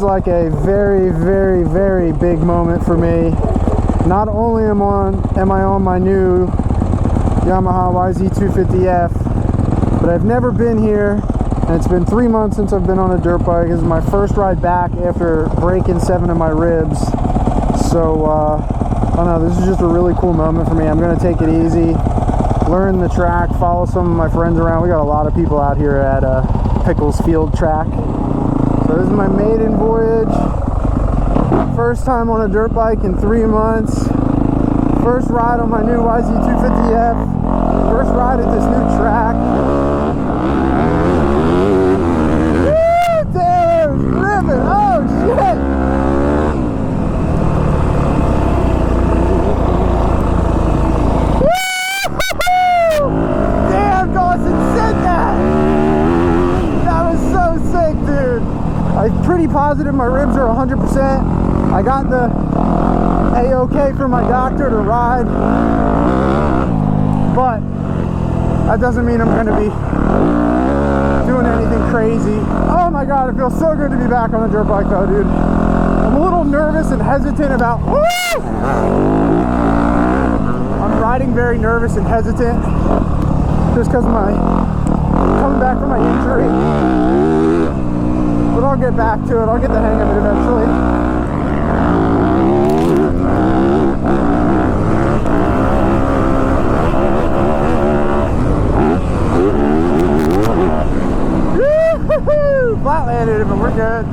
like a very, very, very big moment for me. Not only am I on my new Yamaha YZ250F, but I've never been here, and it's been 3 months since I've been on a dirt bike. This is my first ride back after breaking 7 of my ribs. So, I don't know, this is just a really cool moment for me. I'm going to take it easy, learn the track, follow some of my friends around. We got a lot of people out here at Pickle's field track. So this is my maiden voyage. First time on a dirt bike in 3 months. First ride on my new YZ250F. First ride at this new track. Woo, Taylor, ripping! Oh shit! Woo! Damn, Dawson said that! That was so sick, dude. I'm pretty positive my ribs are 100%. I got the A-OK from my doctor to ride, but that doesn't mean I'm going to be doing anything crazy. Oh my god, it feels so good to be back on a dirt bike though, dude. I'm a little nervous and hesitant about... Woo! I'm riding very nervous and hesitant just because of my coming back from my injury. But I'll get back to it. I'll get the hang of it eventually. Woo-hoo-hoo! Flat landed it, but we're good.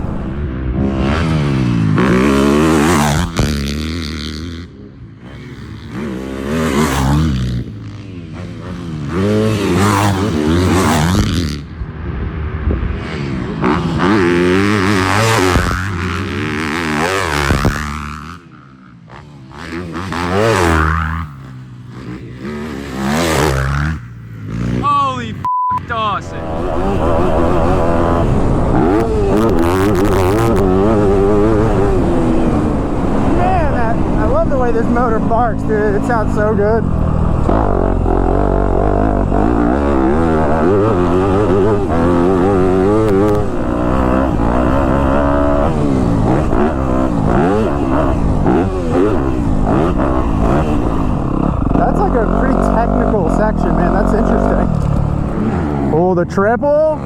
Holy f*** Dawson. Man, I love the way this motor barks, dude. It sounds so good. That's like a pretty technical section, man. That's interesting. Oh, the triple.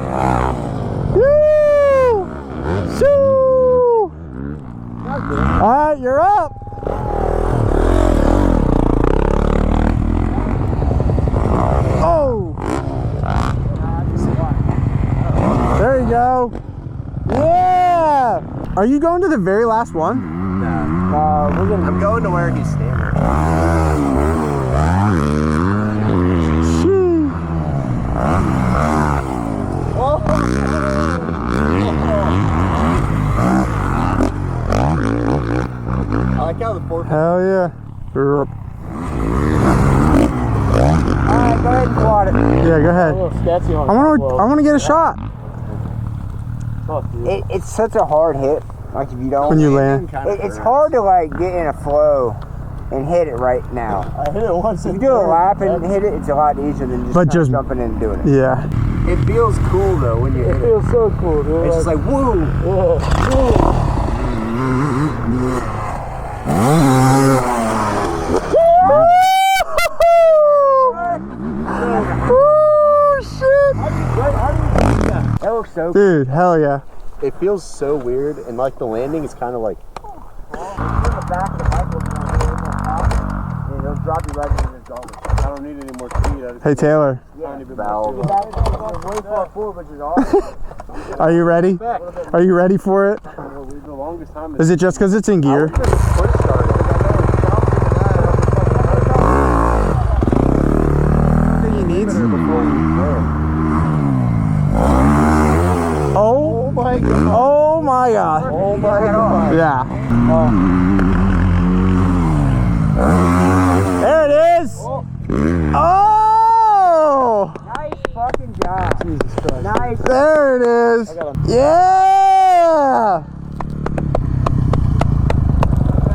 Woo! Shoo! Alright, you're up. Oh! There you go. Yeah! Are you going to the very last one? No. I'm going to where he's standing. I like how the fork. Hell yeah. Alright, go ahead and quad it. Yeah, go ahead. A little sketchy on I want to get a shot It's such a hard hit. Like if you don't. when you land. It's hard to like get in a flow and hit it right now. I hit it once. If you do a lap and hit it, it's a lot easier than just, But just jumping in and doing it. Yeah. It feels cool though when you hit it. feels so cool, dude. It's just like woo. Oh shit! That looks so cool. Dude, hell yeah. It feels so weird, and like the landing is kind of like. In the back of the bike will come in the top, and it'll drop you right into the gully. I don't need any more speed. I just Hey Taylor, tiny bit Valve. more speed. Way far forward, which is awesome. are you ready? Are you ready for it? Well, the longest time Is it just because it's in gear? Quick start. I think he needs. Oh my god. Oh my god. Oh my god. Yeah. There it is. Oh! Nice fucking job. Jesus Christ. Nice. There it is. Yeah!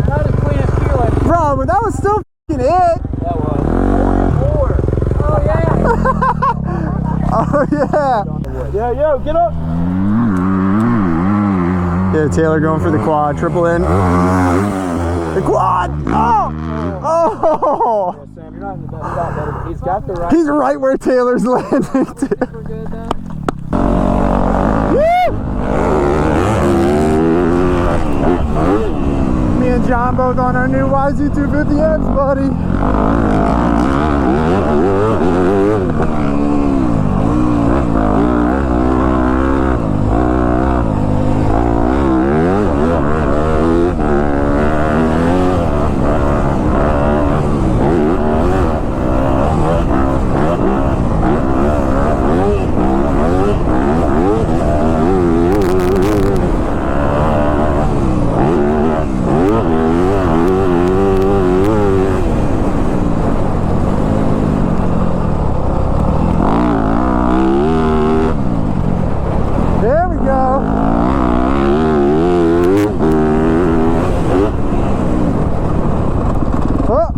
Not the cleanest feeling. Bro, but that was still f***ing it. That was. Oh yeah. Oh yeah. Yeah, yo, get up. Yeah, Taylor going for the quad, triple in. The quad! Oh! Oh! Yeah, Sam, you're not in the best spot, but he's got the right. He's right where Taylor's landing. Super good then. Me and John both on our new YZ250F, buddy. There we go. Oh.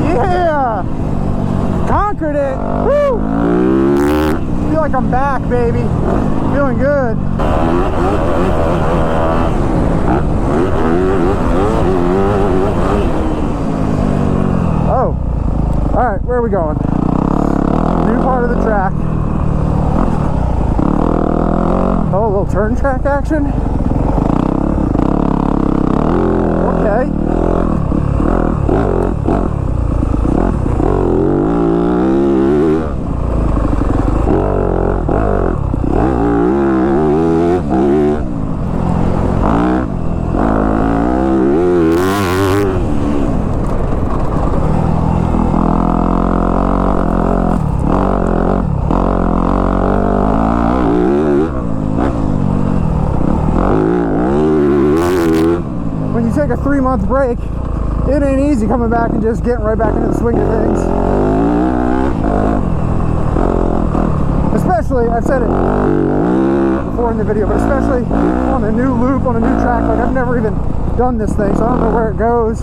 Yeah! Conquered it! Woo! Feel like I'm back, baby. Feeling good. Oh. Alright, where are we going? New part of the track. Oh, a little turn track action? Okay. When you take a 3-month break, it ain't easy coming back and just getting right back into the swing of things. Especially, I've said it before in the video, but especially on a new loop, on a new track. Like, I've never even done this thing, so I don't know where it goes.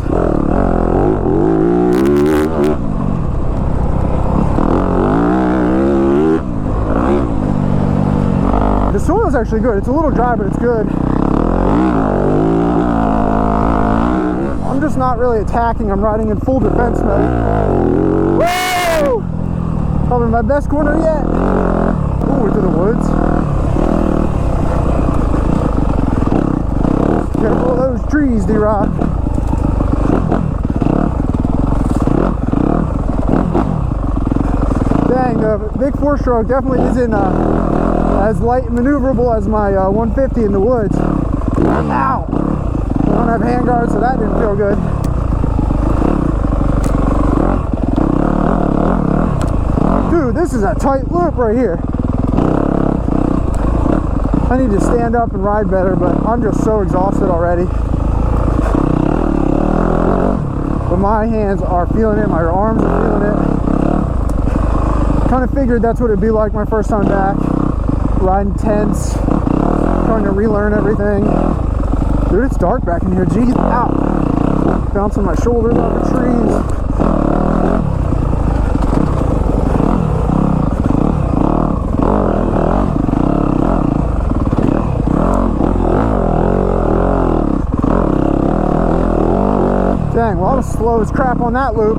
The soil is actually good. It's a little dry, but it's good. I'm just not really attacking. I'm riding in full defense mode. Woo! Probably my best corner yet. Ooh, into the woods. Careful of those trees, D-Rock. Dang, the big 4-stroke definitely isn't as light and maneuverable as my 150 in the woods. Ow! I don't have handguards, so that didn't feel good. Dude, this is a tight loop right here. I need to stand up and ride better, but I'm just so exhausted already. But my hands are feeling it, my arms are feeling it. Kind of figured that's what it'd be like my first time back. Riding tense, trying to relearn everything. Dude, it's dark back in here. Jeez, ow. Bouncing my shoulders off the trees. Dang, well, I was slow as crap on that loop.